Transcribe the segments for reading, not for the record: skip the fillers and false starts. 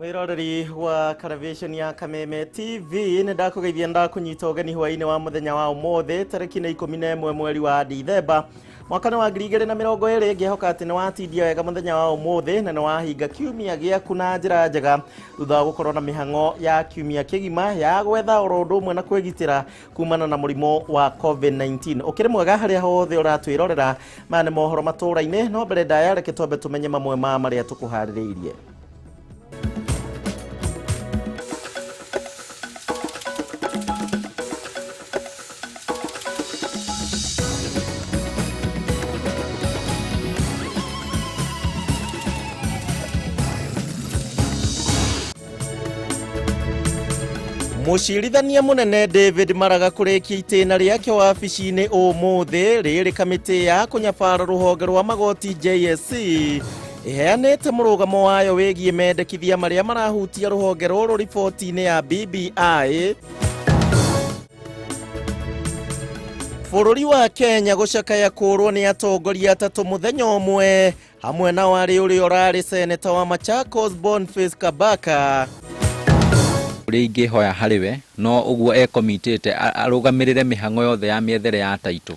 Mwiroreri wa television ya Kameme TV ndakugeithia ndakunyita ugeni hwaini wa muthenya wa umothe tariki 11 mweri wa Dithemba mwaka wa 2020 ngihoka ati ni watindia wega muthenya wa umothe na ni wahinga kiumia giaku na njira njega thutha wa gukorwo na mihango ya kiumia kigima ya gwetha orondo umwe na kwigitira kumana na murimo wa COVID-19 ukiri mwega haria hothe uratwirorera mane mohoro Matuuraini no mbere ndaya reke twambe tumenye mamwe ma maria tukuhaririirie. Mucirithania munene David Maraga kurekia itena riake wabici-ini umuthe riri kamiti ya kunyabara ruhonge rwa magoti JSC iheanite murugamo wayo wigie mendekithia maria marahutia ruhonge ruru riboti-ini ya BBI. Bururi wa Kenya gucakaya kurwo ni atongoria atatu muthenya umwe hamwe na wari uri orari seneta wa Machakos Boniface Kabaka. Ringi hoya hariwe no uguo ekomitete arugamirire mihango yothe ya miethere ya taito.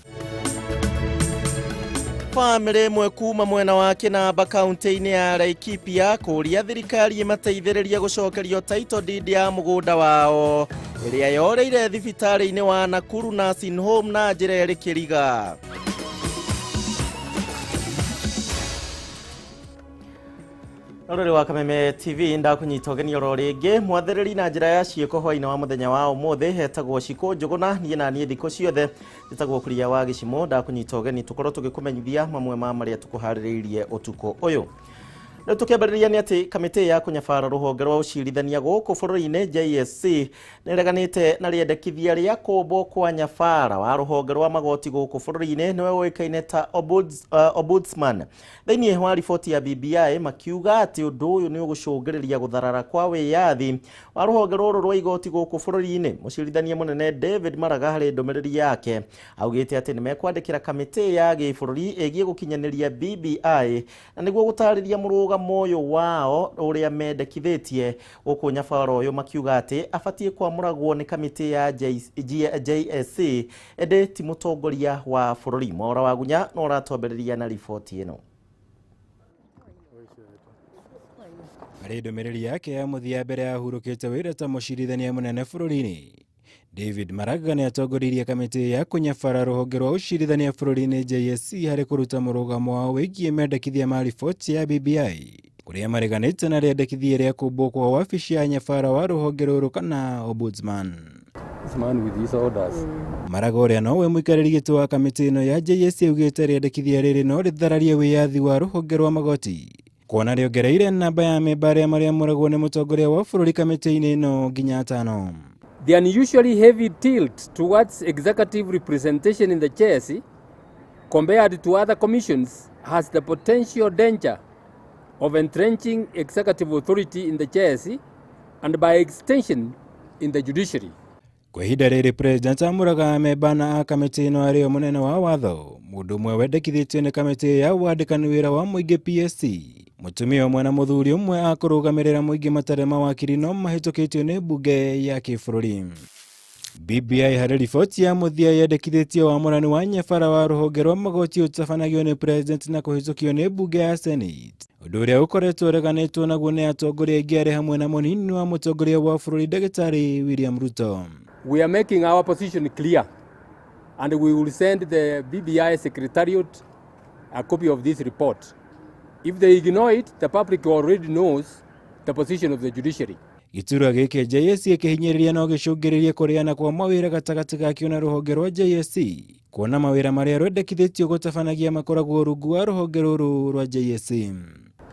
Family mwe kuma mwena wa Kinamba kaunti-ini ya Laikipia kuria thirikari imateithiriria gucokerio taito deed ya mugunda wao iria yoreire thibitari-ini wa Nakuru Nursing Home na njira iri kiriga. Orore wa Kameme TV ndakunyita ugeni oro ringi mwathiriri na njira ya ciiko hwaini wa muthenya wa umuthe hetagwo Ciko Njuguna nie na nie thiko ciothe nditagwo Kuria wa Gicimo ndakunyita ugeni tukorwo tugikumenyithia mamwe ma maria tukuhaririirie utuko uyu. Na tukĩambĩrĩria nĩ atĩ kamĩtĩ ya kũnyabara rũhonge rwa ũcirithania gũkũ bũrũri-inĩ JSC nĩreganĩte na rĩendekithia rĩa kũmbwo kwa nyabara wa rũhonge rwa magoti gũkũ bũrũri-inĩ nĩwe ũĩkaine ta Ombudsman. Thĩinĩ wa riboti ya BBI makiuga atĩ ũndũ ũyũ nĩ ũgũcũngĩrĩria gũtharara kwa wĩyathi wa rũhonge rũrũ rwa igoti gũkũ bũrũri-inĩ. Mũcirithania mũnene David Maraga harĩ ndũmĩrĩri yake augĩte atĩ nĩmekwandĩkĩra kamĩtĩ ya gĩbũrũri ĩgiĩ gũkinyanĩria BBI na nĩguo gũtarĩria mũrũga moyo wao uria mendekithĩtie gũkũ nyabara ũyũ makiuga atĩ abatie kwamũragwo nĩ kamĩtĩ ya JSC ĩndĩ ti mũtongoria wa bũrũri. Mwaura wa Gunya no ũratombereria na riboti ĩno. Harĩ ndũmĩrĩri yake ya mũthia mbere ya hurũkĩte wĩra ta mũcirithania mũnene bũrũri-inĩ, David Maraga nĩ atongoririe kamĩtĩ ya kũnyabara rũhonge rwa ũcirithania bũrũri-inĩ JSC harĩ kũruta mũrũgamo wao wĩgiĩ mendekithia ma riboti ya BBI kũrĩa mareganĩte na rĩendekithia rĩa kũmbwo kwa wabici ya nyabara wa rũhonge rũrũ kana Ombudsman. Maraga ũrĩa nowe mũikarĩri gĩtĩ wa kamĩtĩ ĩno ya JSC augĩte rĩendekithia rĩrĩ no rĩthararie wĩyathi wa rũhonge rwa magoti kuona rĩongereire namba ya memba arĩa marĩamũragwo nĩ mũtongoria wa bũrũri kamĩtĩ-inĩ ĩno nginya 5. The unusually heavy tilt towards executive representation in the JSC compared to other commissions has the potential danger of entrenching executive authority in the JSC and by extension in the judiciary. Kwa ihinda rĩrĩ President amũraga memba na kamĩtĩ ĩno arĩ o mũnene wa watho mũndũ ũmwe wendekithĩtio nĩ kamĩtĩ ya wandĩkani wĩra wa mũingĩ PSC, mũtumia ũmwe na mũthuri ũmwe a kũrũgamĩrĩra mũingĩ matarĩ mawakiri no mahĩtũkĩtio nĩ mbunge ya kĩbũrũri. BBI harĩ riboti ya mũthia yendekithĩtie wamũrani wa nyabara wa rũhonge rwa magoti ũtabanagio nĩ President na kũhĩtũkio nĩ mbunge ya Senate, ũndũ ũrĩa ũkoretwo ũreganĩtwo naguo nĩ atongoria aingĩ arĩ hamwe na mũnini wa mũtongoria wa bũrũri Ndagĩtarĩ William Ruto. We are making our position clear and we will send the BBI Secretariat a copy of this report. If they ignore it, the public already knows the position of the judiciary. Gĩturwa gĩkĩ JSC kĩhinyĩrĩria no gĩcũngĩrĩrie kũrĩana kwa mawĩra gatagatĩ gakĩo na rũhonge rwa JSC kuona mawĩra marĩa rwendekithĩtio gũtabanagia makoragwo rungu wa rũhonge rũrũ rwa JSC.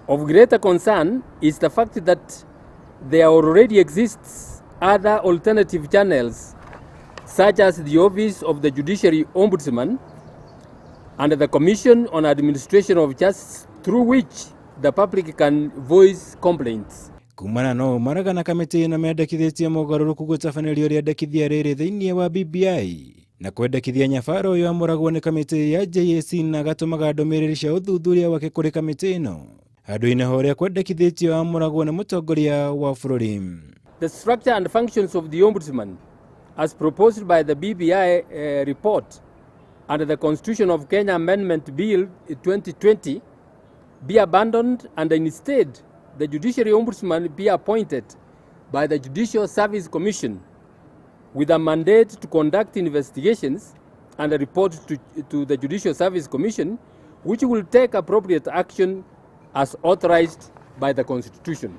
Of greater concern is the fact that there already exists other alternative channels such as the Office of the Judiciary Ombudsman and the Commission on Administration of Justice through which the public can voice complaints. Kumana no Maraga na kamĩtĩ ĩno mendekithĩtie mogarũrũku gũtabanĩrio rĩendekithia rĩrĩ thĩinĩ wa BBI na kwendekithia nyabara ũyũ amũragwo nĩ kamĩtĩ ya JSC na gatũmaga ndũmĩrĩri cia ũthuthuria wake kũrĩ kamĩtĩ ĩno andu-ini horia kwendekithitio amuragwo ni mutongoria wa bururi. The structure and functions of the Ombudsman, as proposed by the BBI report under the Constitution of Kenya Amendment Bill 2020, be abandoned, and instead the Judiciary Ombudsman be appointed by the Judicial Service Commission with a mandate to conduct investigations and report to the Judicial Service Commission, which will take appropriate action as authorized by the Constitution.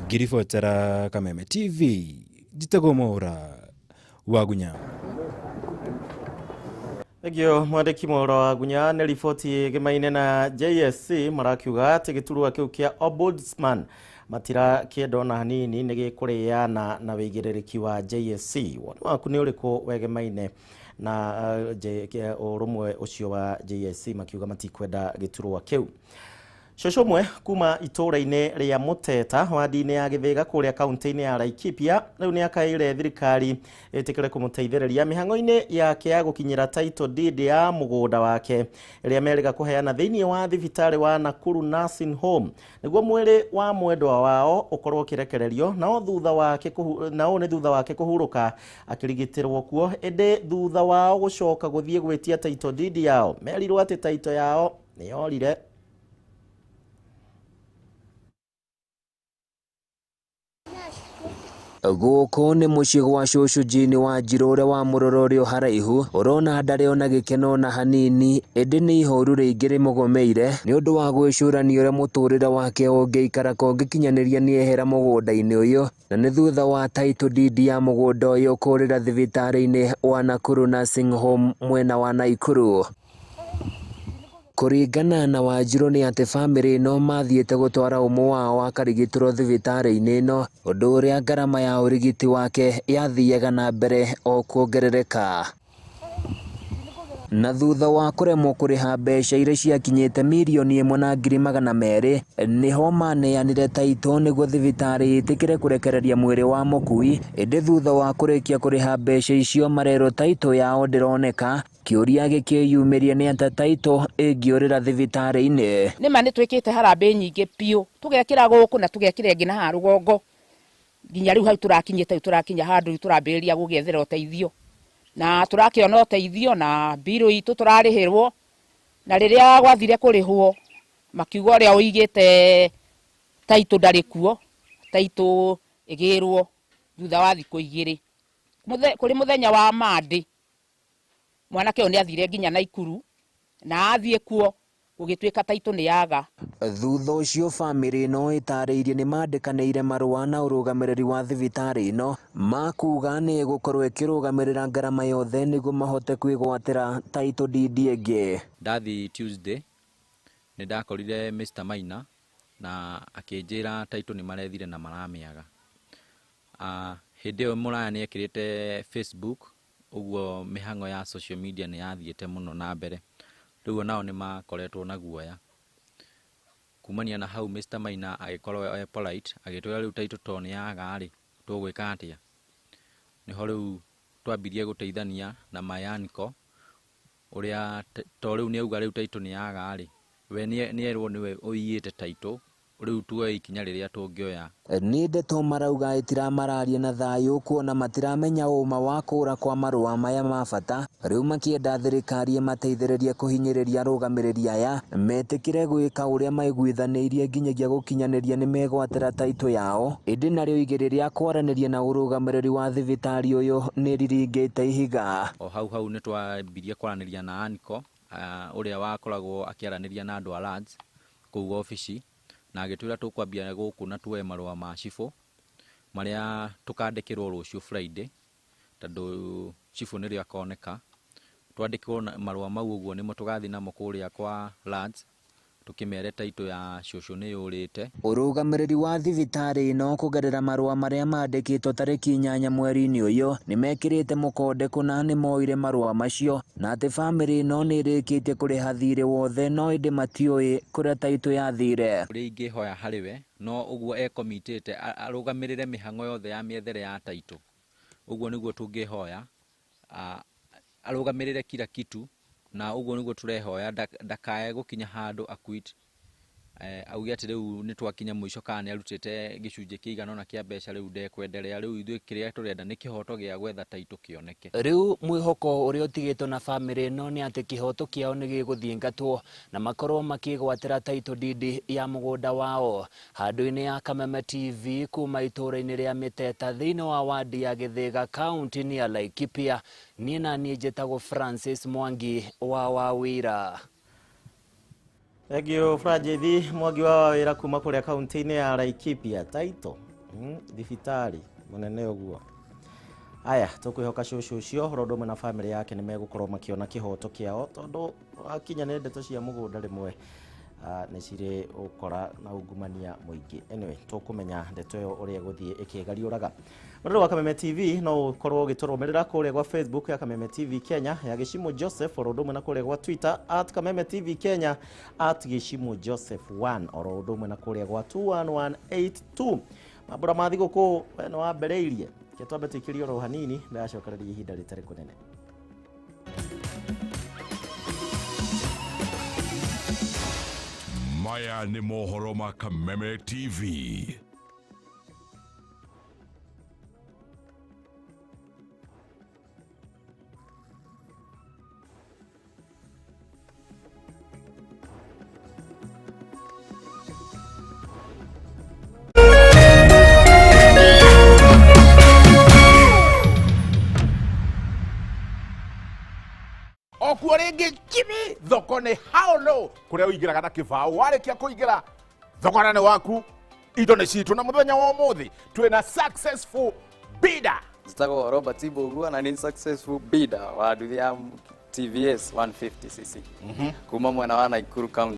Ngiribotera Kameme TV, Jitagwo Mwaura, Wagunya. Egyo mwandiki Mwaura Wagunya nĩ riboti ĩgĩmaine na JSC marakiuga atĩ gĩturwa kĩu kĩa Ombudsman matira kĩenda na hanini nĩ gĩkũrĩana na wĩigĩrĩrĩki wa JSC. Woni waku nĩ ũrĩkũ wegemaine na ũrũmwe ũcio wa JSC makiuga matikwenda gĩturwa kĩu? Shoshomwe kuma itũra-inĩ rĩa Muteta wadi-inĩ ya Gĩthĩga kũrĩa kaunti-inĩ ya Laikipia rĩu nĩ akaire thirikari ĩtĩkĩre kũmũteithĩrĩria mĩhang'o-inĩ yake ya gũkinyĩra title deed ya mũgũnda wake ĩrĩa merĩga kũheana thĩinĩ wa thibitarĩ wa Nakuru Nursing Home nĩguo mwĩrĩ wa mwendwa wao ũkorwo ũkĩrekererio nao nĩ thutha wake kũhurũka akĩrigitĩrwo kuo ĩndĩ thutha wao gũcoka gũthiĩ gwĩtia title deed yao merirwo atĩ title yao nĩ yorire. Gũkũ nĩ mũciĩ gwa cũcũ Jini wa Njirũ wa mũrororĩo haraihu ũrona ndarĩ ona gĩkeno na hanini ĩndĩ nĩ ihoru rĩingĩ rĩmũgomeire nĩ ũndũ wa gwĩcũrania ũrĩa mũtũrĩre wake ũngĩikara kũngĩkinyanĩria nĩehera mũgũnda-inĩ ũyũ na nĩ thutha wa title deed ya mũgũnda ũyũ kũrĩra thibitarĩ-inĩ wa Nakuru Nursing Home mwena wa Naikuru. Kũringana na Wanjirũ nĩ atĩ bamĩrĩ ĩno mathiĩte gũtwara ũmwe wao akarigitĩrwo thibitarĩ-inĩ ĩno ũndũ ũrĩa ngarama ya ũrigiti wake yathiaga na mbere o kuongerereka. Na thutha wa kũremwo kũrĩha mbeca iria ciakinyĩte mirioni 1,200,000 nĩho maneanire taito nĩguo thibitarĩ ĩtĩkĩre kũrekereria mwĩrĩ wa mũkui ĩndĩ thutha wa kũrĩkia kũrĩha mbeca icio marerwo taito yao ndĩroneka. Kĩũria gĩkĩyumĩria nĩ atĩ taito ĩngĩũrĩra thibitarĩ-inĩ. Nĩma nĩ twĩkĩte harambĩ nyingĩ piũ tũgekĩra gũkũ na tũgekĩra ĩngĩ na haha rũgongo nginya rĩu hau tũrakinya handũ tũrambĩrĩria gũgĩethera ũteithio na tũrakĩona ũteithio na mbirũ itũ tũrarĩhĩrwo na rĩrĩa gwathire kũrĩhwo makiuga ũrĩa ũigĩte taito ndarĩ kuo taito ĩgĩrwo thutha wa thikũ 2 kũrĩ mũthenya wa Monday mwanake ũyũ nĩ athire nginya Naikuru na athiĩ kuo gũgĩtuĩka taito nĩ yaga. Thutha ũcio bamĩrĩ ĩno ĩtarĩirie nĩ mandĩkanĩire marũa na ũrũgamĩrĩri wa thibitarĩ ĩno makuga nĩ ĩgũkorwo ĩkĩrũgamĩrĩra ngarama yothe nĩguo mahote kwĩgwatĩra title deed ĩngĩ. Ndathi Tuesday nĩ ndakorire Mr. Maina na akĩnjĩra title nĩ marethire na maramĩaga. Hĩndĩ ĩyo Mũraya nĩ ekĩrĩte Facebook ũguo mĩhang'o ya social media nĩ yathiĩte mũno na mbere. Rĩu nao nĩ makoretwo na guoya. Kumania na hau Mr. Maina agĩkorwo polite agĩtwĩra rĩu taito to nĩ yaga rĩ tũgwĩka atĩa. Nĩho rĩu twambirie gũteithania na Mayaniko ũrĩa to rĩu nĩ auga rĩu taito nĩ yaga rĩ we nĩ erwo nĩwe ũiyĩte taito rĩu tuoe ikinya rĩrĩa tũngĩoya. Nĩ ndeto marauga ĩtiramararia na thayũ kuona matiramenya ũma wa kũra kwa marũa maya ma bata rĩu makĩenda thirikari ĩmateithĩrĩrie kũhinyĩrĩria arũgamĩrĩri aya metĩkĩre gwĩka ũrĩa maiguithanĩirie nginyagia gũkinyanĩria nĩ megwatĩra taito yao ĩndĩ narĩo igĩrĩ rĩa kwaranĩria na ũrũgamĩrĩri wa thibitarĩ ũyũ nĩ riringĩte ihiga. O hau nĩ twambirie kwaranĩria na Aniko ũrĩa wakoragwo akĩaranĩria na andũ a LADS kũu ofici na agĩtwĩra tũkwambia gũkũ na tuoe marũa ma cibũ marĩa tũkandĩkĩrwo rũciũ Friday tondũ cibũ nĩrĩo akoneka twandĩkĩrwo marũa mau ũguo nĩmo tũgathiĩ namo kũrĩa kwa LADS tukimere taito ya cũcũ nĩ yũrĩte. Ũrũgamĩrĩri wa thibitarĩ ĩno kũgerera marũa marĩa mandĩkĩtwo tarĩki 8 mweri-inĩ ũyũ nĩ mekĩrĩte mũkonde kũna nĩ moire marũa macio na atĩ bamĩrĩ ĩno nĩ ĩrĩkĩtie kũrĩha thirĩ wothe no ĩndĩ matiũĩ kũrĩa taito yathire. Ũrĩa ingĩhoya harĩ we no ũguo ekomitĩte arũgamĩrĩre mĩhang'o yothe ya mĩethere ya taito. Ũguo nĩguo tũngĩhoya arũgamĩrĩre kila kitu na ũguo nĩguo tũrehoya ndakae gũkinya handũ akwit auge ati riu ni twakinya mwisho kana arutite gicunje kiigana na kia mbeca riu ndekwenderea riu ithuĩ kĩrĩa turenda nĩ kĩhoto gĩa gwetha taito kĩoneke. Riu mwihoko ũrĩa ũtigĩtwo na family ĩno nĩ atĩ kĩhoto kĩao nĩ gĩgũthingatwo na makorwo makĩgwatĩra taito deed ya mũgũnda wao. Handũ-inĩ ya Kameme TV kuma itũũra-inĩ rĩa Mĩteta thĩinĩ wa wadi ya Gĩthĩga kaunti-inĩ ya Laikipia, niĩ na niĩ njĩtagwo Francis Mwangi wa Wawira. Thank you Francis Mwangi wa Wawira kuma kũrĩa kaunti-inĩ ya Laikipia. Taito thibitari mũnene ũguo. Aya tũkwĩhoka cũcũ ũcio ũndũ na family yake nĩ megũkorwo makĩona kĩhoto kĩao tondũ akinya nĩ ndeto cia mũgũnda rĩmwe nĩ cirĩ ũkora na ungumania mũingĩ. Anyway tũkũmenya ndeto ĩyo ũrĩa gũthiĩ ĩkĩgariũraga. Mũndũ wa Kameme TV no ũkorwo ũgĩtũrũmĩrĩra kũrĩa gwa Facebook ya Kameme TV Kenya ya Gĩcimo Joseph, ũndũ ũmwe na kũrĩa gwa Twitter @Kameme TV Kenya @Gĩcimo Joseph 1, ũndũ ũmwe na kũrĩa gwa 21182. Mambura ma thigũkũ no wambĩrĩirie twambe tũikĩrie oro hanini ndacokereria ihinda rĩtarĩ kũnene. Maya nĩ mohoro ma Kameme TV. Okuarenge Jimmy thoko nĩ haono kuria uigiraga na kibao warĩkia kũigĩra thogora nĩ waku indo nĩ citũ na mũthenya wa ũmũthĩ twĩna successful bidder. Zitagwo Robert Ibogua na ni successful bidder wa nduthi ya TVS 150cc kuma mwena wa Nakuru County.